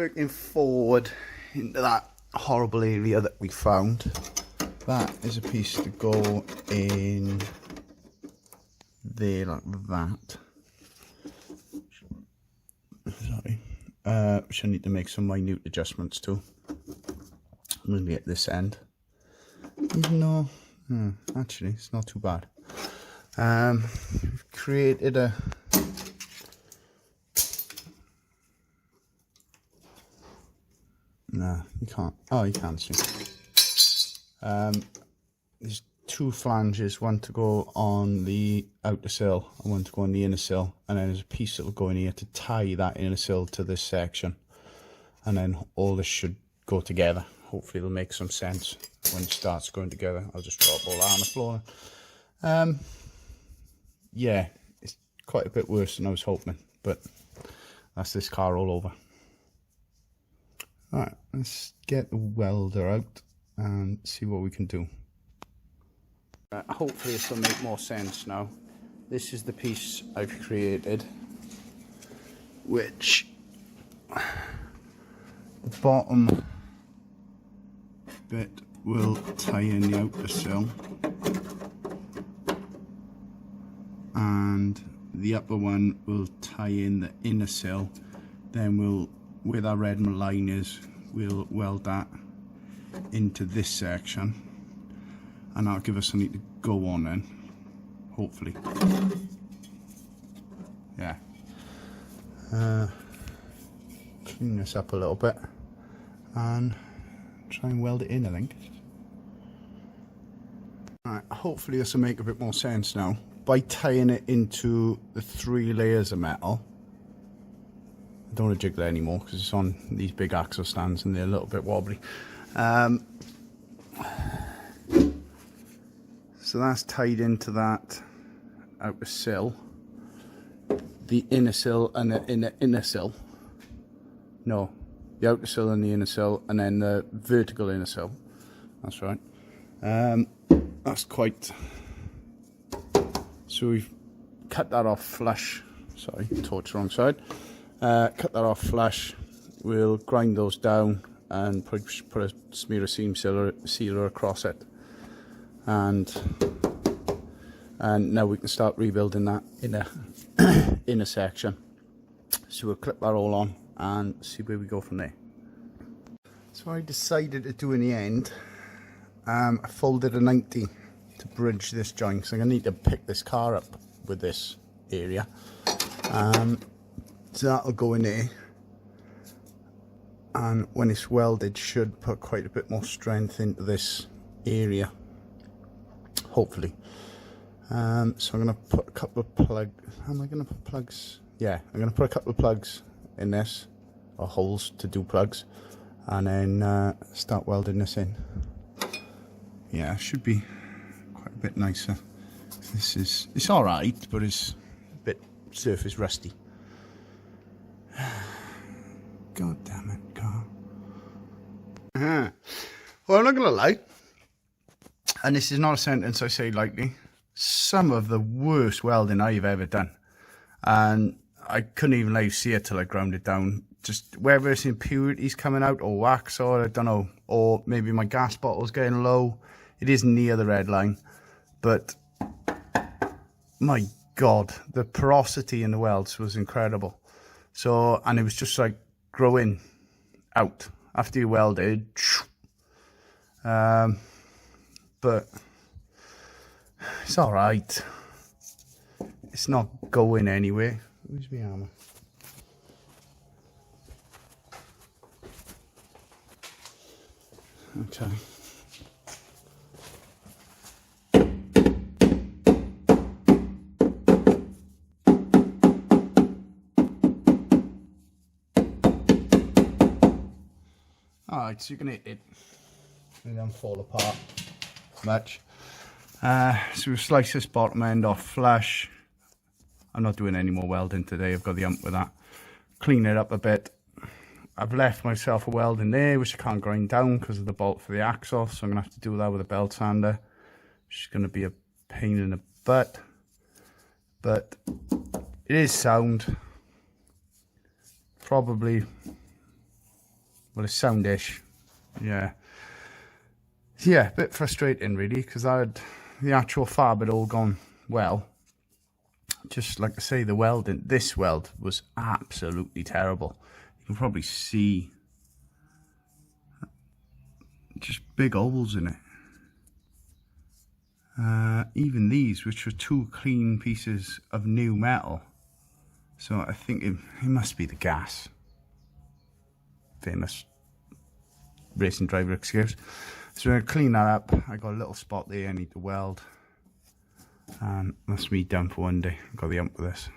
working forward into that horrible area that we found. That is a piece to go in there like that. Sorry. Which I need to make some minute adjustments to. I'm going to get this end. Even though, actually, it's not too bad. We've created a... No, you can't. Oh, you can see. There's two flanges, one to go on the outer sill and one to go on the inner sill, and then there's a piece that will go in here to tie that inner sill to this section, and then all this should go together. Hopefully it'll make some sense when it starts going together. I'll just drop all that on the floor. Yeah, it's quite a bit worse than I was hoping, but that's this car all over. Alright, let's get the welder out and see what we can do. Hopefully this will make more sense now. This is the piece I've created, which the bottom bit will tie in the outer sill and the upper one will tie in the inner sill. Then we'll, where that red line is, we'll weld that into this section, and that'll give us something to go on then, hopefully. Yeah. Clean this up a little bit and try and weld it in, I think. Alright, hopefully this will make a bit more sense now. By tying it into the 3 layers of metal, I don't want to jiggle it anymore because it's on these big axle stands and they're a little bit wobbly. So that's tied into that outer sill, the inner sill and the inner sill. No, the outer sill and the inner sill, and then the vertical inner sill. That's right. That's quite... So we've cut that off flush. Sorry, torch wrong side. Cut that off flush. We'll grind those down and put a smear of seam sealer across it, and now we can start rebuilding that inner section. So we'll clip that all on and see where we go from there. So I decided to do in the end, I folded a 90 to bridge this joint, so I'm going to need to pick this car up with this area. So that'll go in there, and when it's welded should put quite a bit more strength into this area, hopefully. So I'm going to put a couple of plugs. Am I going to put plugs? Yeah, I'm going to put a couple of plugs in this, or holes to do plugs, and then start welding this in. Yeah, it should be quite a bit nicer. It's alright, but it's a bit surface rusty. God damn it, car. Well, I'm not going to lie, and this is not a sentence I say lightly, some of the worst welding I've ever done. And I couldn't even let you see it till I ground it down. Just whether it's impurities coming out or wax, or I don't know, or maybe my gas bottle's getting low. It is near the red line, but my God, the porosity in the welds was incredible. So, and it was just like growing out after you welded. But it's all right. It's not going anywhere. Where's my hammer? Okay. Alright, so you can hit it and then fall apart much. So we'll slice this bottom end off flush. I'm not doing any more welding today, I've got the ump with that. Clean it up a bit. I've left myself a weld in there which I can't grind down because of the bolt for the axle, so I'm going to have to do that with a belt sander, which is going to be a pain in the butt. But it is sound. Probably well, it's soundish. Yeah. Yeah, a bit frustrating really, because I had the actual fab had all gone well. Just like I say, the welding, this weld was absolutely terrible. You can probably see just big holes in it. Even these, which were 2 clean pieces of new metal. So I think it must be the gas. Famous racing driver excuse. So we're going to clean that up. I got a little spot there I need to weld. And that's me done for one day. I've got the ump with this.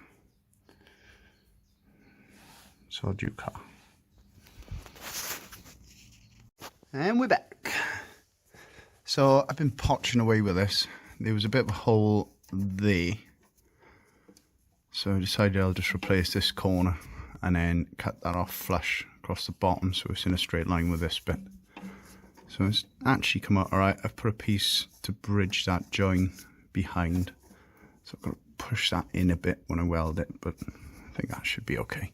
Sod you car. And we're back. So I've been potching away with this. There was a bit of a hole there. So I decided I'll just replace this corner and then cut that off flush across the bottom so it's in a straight line with this bit. So it's actually come out alright. I've put a piece to bridge that join behind. So I've got to push that in a bit when I weld it, but I think that should be okay.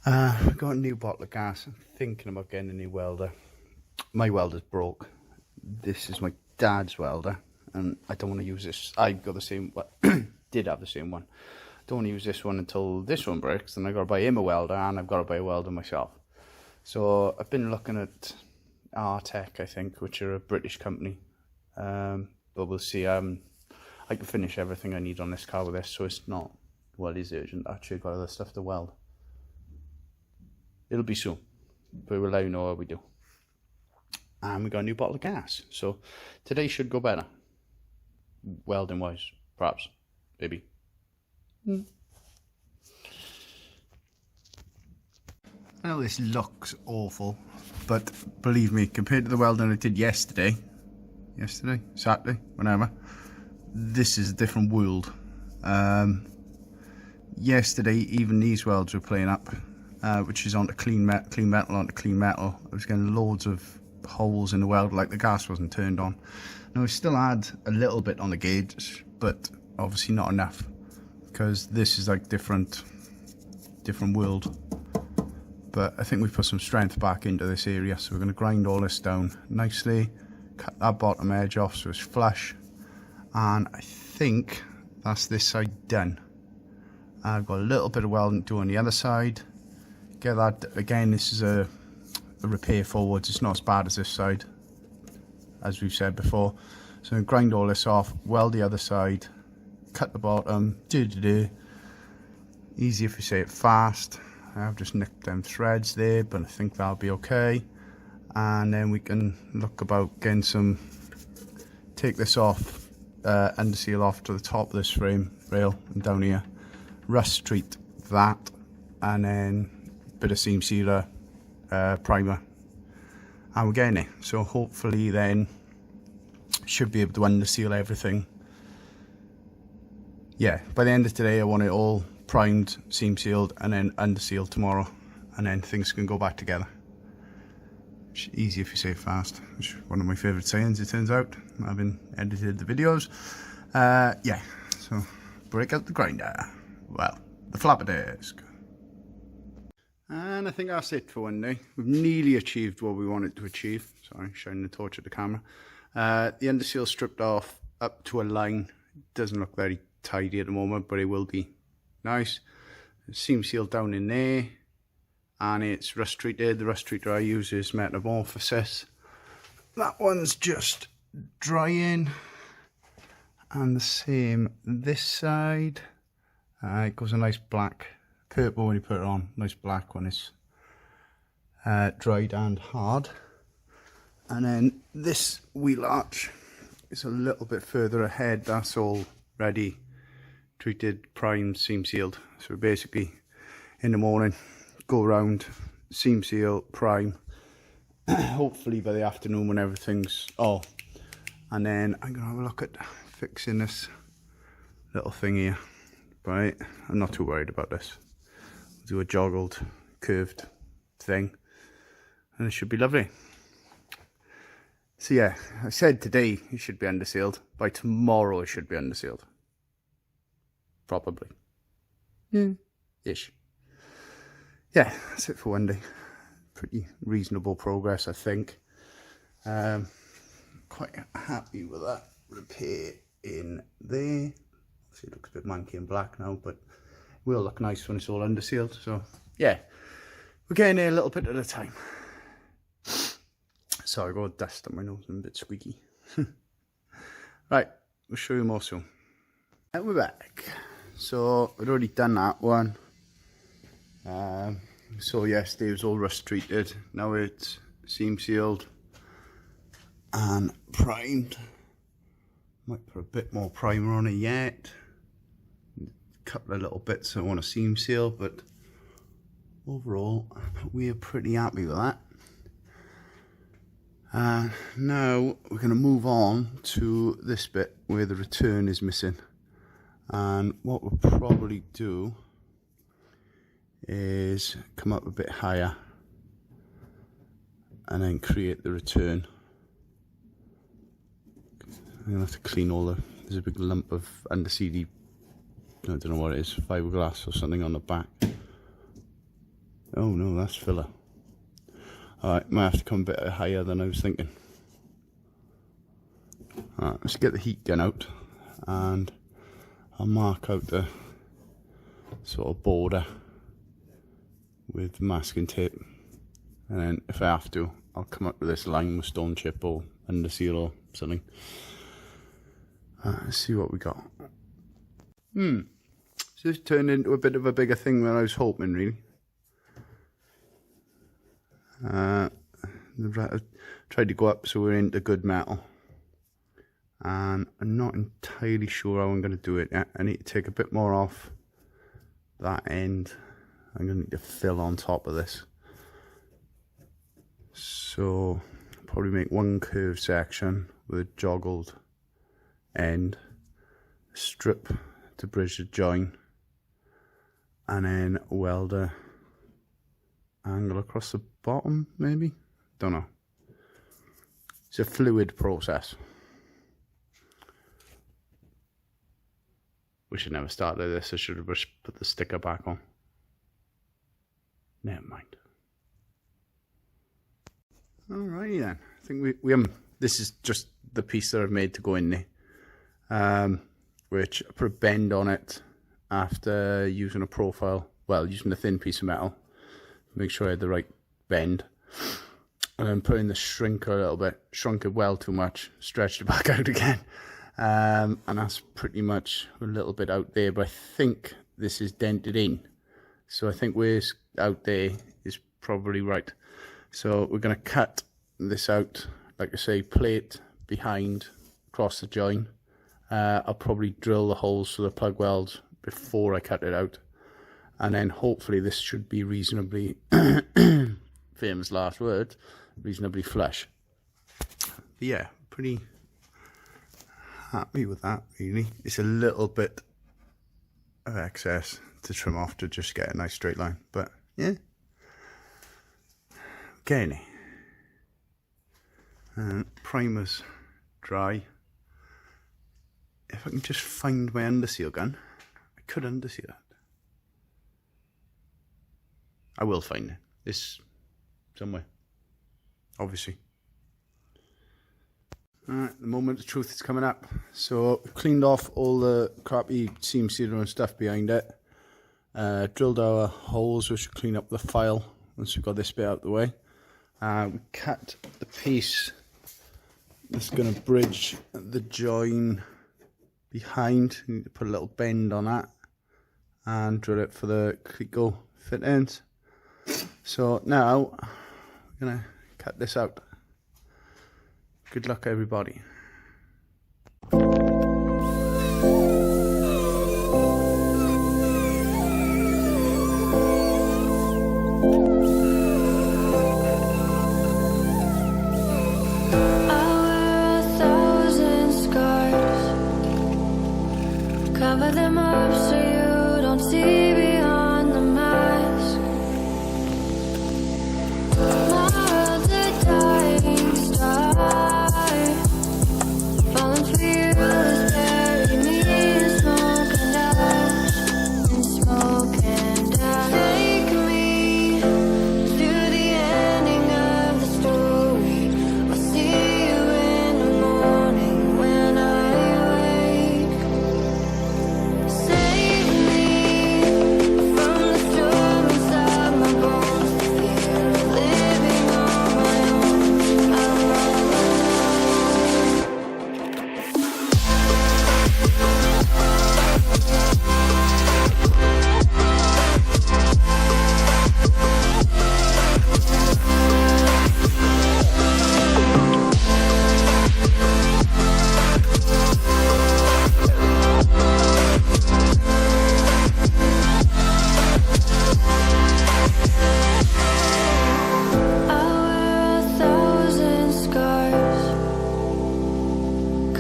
I've got a new bottle of gas. I'm thinking about getting a new welder. My welder's broke. This is my dad's welder, and I don't want to use this. I've got the same, well, did have the same one. Don't want to use this one until this one breaks, then I've got to buy him a welder, and I've got to buy a welder myself. So I've been looking at Artec, I think, which are a British company. But we'll see. I can finish everything I need on this car with this, so it's not, well, it is urgent. Actually, I've got other stuff to weld. It'll be soon, but we'll let you know how we do. And we got a new bottle of gas, so today should go better. Welding wise, perhaps, maybe. Well, this looks awful, but believe me, compared to the welding I did yesterday, Saturday, whenever, this is a different world. Yesterday, even these welds were playing up, which is onto clean metal onto clean metal. I was getting loads of holes in the weld, like the gas wasn't turned on. Now I still had a little bit on the gauge, but obviously not enough, because this is like different world. But I think we put some strength back into this area, so we're going to grind all this down nicely, cut that bottom edge off so it's flush, and I think that's this side done. I've got a little bit of welding to do on the other side. Get that, again, this is a repair forwards. It's not as bad as this side, as we've said before. So grind all this off, weld the other side, cut the bottom. Easy if you say it fast. I've just nicked them threads there, but I think that'll be okay. And then we can look about getting some, take this off, underseal off to the top of this frame rail and down here, rust treat that, and then a bit of seam sealer, primer, and we're getting it. So hopefully then should be able to underseal everything. Yeah, by the end of today I want it all primed, seam sealed, and then undersealed tomorrow, and then things can go back together. Easy if you say it fast, which is one of my favourite sayings, it turns out, having edited the videos. Yeah, so break out the grinder, well, the flapper disc. And I think that's it for one day. We've nearly achieved what we wanted to achieve. Sorry, shining the torch at the camera. The underseal stripped off up to a line. It doesn't look very tidy at the moment, but it will be nice. Seam sealed down in there, and it's rust treated. The rust treater I use is Metamorphosis. That one's just drying, and the same this side. It goes a nice black. Purple when you put it on, nice black when it's dried and hard. And then this wheel arch is a little bit further ahead. That's all ready, treated, primed, seam sealed. So basically in the morning, go around, seam seal, prime, hopefully by the afternoon when everything's and then I'm gonna have a look at fixing this little thing here. Right, I'm not too worried about this. Do a joggled, curved thing, and it should be lovely. So yeah, I said today it should be undersealed. By tomorrow it should be undersealed. Probably. Ish. Yeah, that's it for one day. pretty reasonable progress, I think. Quite happy with that repair in there. See, it looks a bit manky and black now, but it will look nice when it's all undersealed. So yeah, we're getting there a little bit at a time. Sorry, I got dust on my nose, I'm a bit squeaky. Right, we'll show you more soon. And we're back. So I'd already done that one. So yesterday it was all rust treated. Now it's seam sealed and primed. Might put a bit more primer on it yet. A couple of little bits I want to seam seal, but overall we're pretty happy with that. Now we're going to move on to this bit where the return is missing, and what we'll probably do is come up a bit higher and then create the return. I'm going to have to clean all the, there's a big lump of underseal, I don't know what it is, fiberglass or something on the back. Oh no, that's filler. Alright, might have to come a bit higher than I was thinking. Alright, let's get the heat gun out and I'll mark out the sort of border with masking tape, and then if I have to, I'll come up with this line with stone chip or underseal or something. Let's see what we got. So this turned into a bit of a bigger thing than I was hoping, really. I tried to go up so we're into good metal, and I'm not entirely sure how I'm going to do it yet. I need to take a bit more off that end. I'm going to need to fill on top of this, so probably make one curved section with a joggled end, strip to bridge the join, and then weld a angle across the bottom, maybe? Don't know. It's a fluid process. Wish I never started this. I should have just put the sticker back on. Never mind. Alrighty then. I think we this is just the piece that I've made to go in there. Which I put a bend on it after using a profile, well, using a thin piece of metal. Make sure I had the right bend, and then put in the shrinker a little bit, shrunk it well too much, stretched it back out again, and that's pretty much a little bit out there, but I think this is dented in, so I think where's out there is probably right. So we're going to cut this out, like I say, plate behind across the join. I'll probably drill the holes for the plug welds before I cut it out. And then hopefully this should be reasonably, famous last word, reasonably flush. But yeah, pretty happy with that, really. It's a little bit of excess to trim off to just get a nice straight line. But yeah, getting it. And primer's dry. If I can just find my underseal gun, I could underseal it. I will find it. It's somewhere, obviously. Alright, the moment of truth is coming up. So we've cleaned off all the crappy seam sealer and stuff behind it. Drilled our holes, which will clean up the file once we've got this bit out of the way. We cut the piece that's going to bridge the join behind. You need to put a little bend on that and drill it for the Clico fit ends. So now we're going to cut this out. Good luck, everybody. Cover them up so you don't see beyond the mask. My world's a dying star.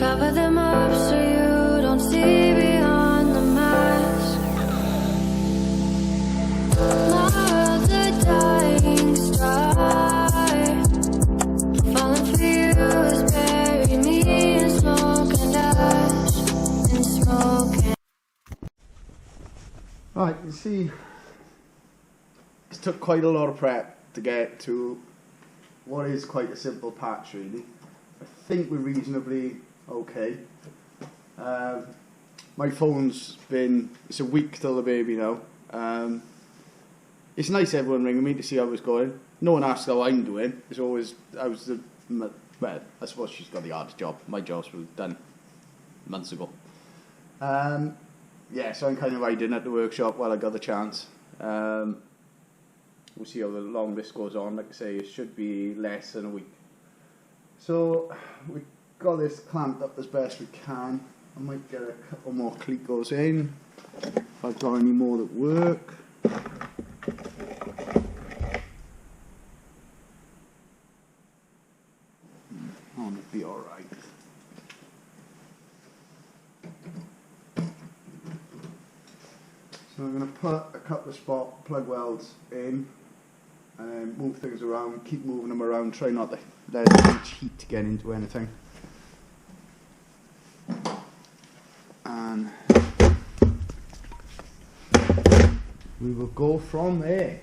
Cover them up so you don't see beyond the mask. My world's a dying star. Falling for you has buried me in smoke and ash. In smoke and Right, you see, it took quite a lot of prep to get to what is quite a simple patch really. I think we're reasonably okay. My phone's it's a week till the baby now. It's nice everyone ringing me to see how it's going. No one asks how I'm doing. It's always, well, I suppose she's got the hardest job. My job's was done months ago. Yeah, so I'm kind of hiding at the workshop while I got the chance. We'll see how long this goes on. Like I say, it should be less than a week. So we got this clamped up as best we can. I might get a couple more clicos in if I've got any more that work. Oh, it'll be all right. So I'm going to put a couple of spot plug welds in and move things around, keep moving them around, try not to let much heat get into anything. And we will go from there.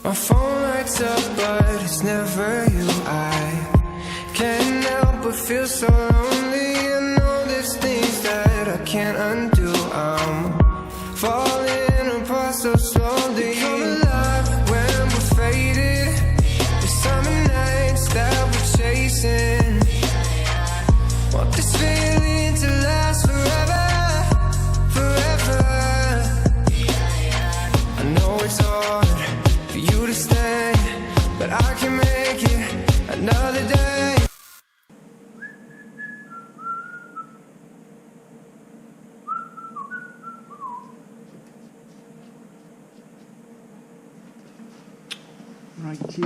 My phone lights up, but it's never you. I can't help but feel so lonely. I know there's things that I can't undo. I'm falling apart so slowly. Come alive when we're faded. The summer nights that we're chasing. Want this feeling to last forever, forever. I know it's hard for you to stay, but I can make it another day. Righty.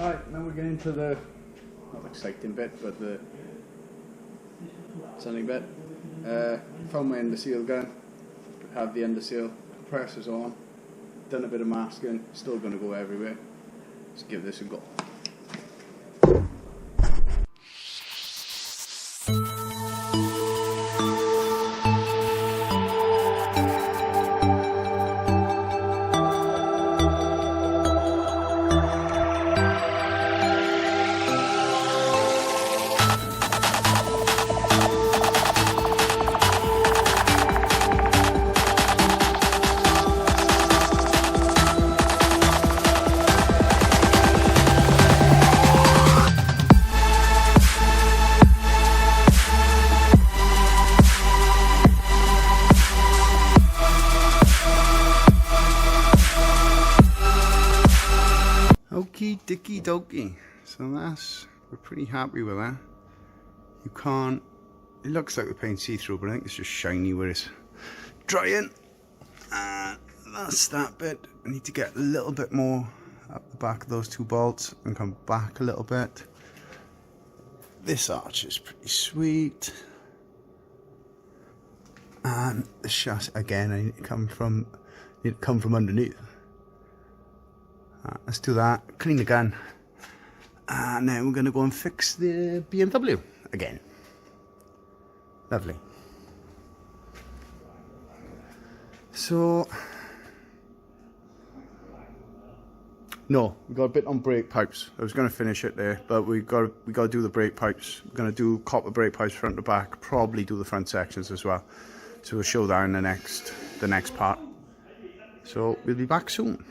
Alright, now we're getting into the, not the exciting bit, but the sunny bit. Found my underseal gun, have the underseal compressors on, done a bit of masking, still going to go everywhere. Let's give this a go. Okie dokie dokie. So we're pretty happy with that. You can't, it looks like the paint see-through, but I think it's just shiny where it's drying. That's that bit. I need to get a little bit more up the back of those two bolts and come back a little bit. This arch is pretty sweet. And the chassis, again, I need to come from underneath. Let's do that, clean the gun, and then we're going to go and fix the BMW again. Lovely. So, no, we got a bit on brake pipes. I was going to finish it there, but we got to do the brake pipes. We're going to do copper brake pipes front to back, probably do the front sections as well. So we'll show that in the next part. So we'll be back soon.